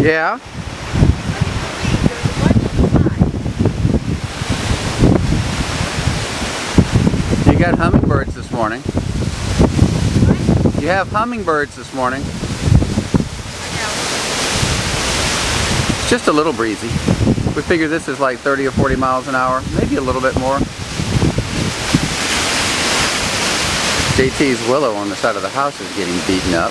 Yeah? You got hummingbirds this morning. You have hummingbirds this morning. It's just a little breezy. We figure this is like 30 or 40 miles an hour, maybe a little bit more. JT's willow on the side of the house is getting beaten up.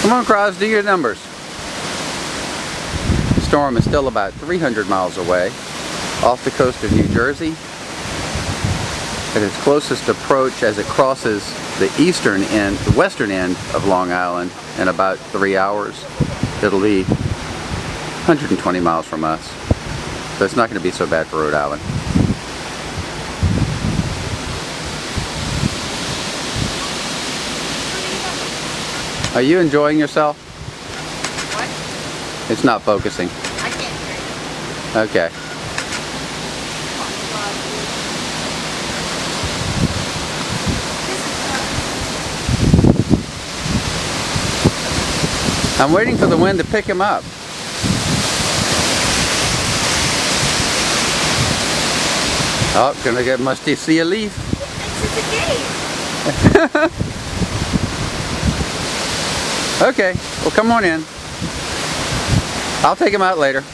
Come on, Cross, do your numbers. The storm is still about 300 miles away, off the coast of New Jersey. At its closest approach as it crosses the western end of Long Island in about 3 hours. It'll be 120 miles from us. So it's not going to be so bad for Rhode Island. Are you enjoying yourself? What? It's not focusing. I can't hear you. Okay. I'm waiting for the wind to pick him up. Oh, gonna get musty, see a leaf. It's a gate. Okay, well come on in. I'll take him out later.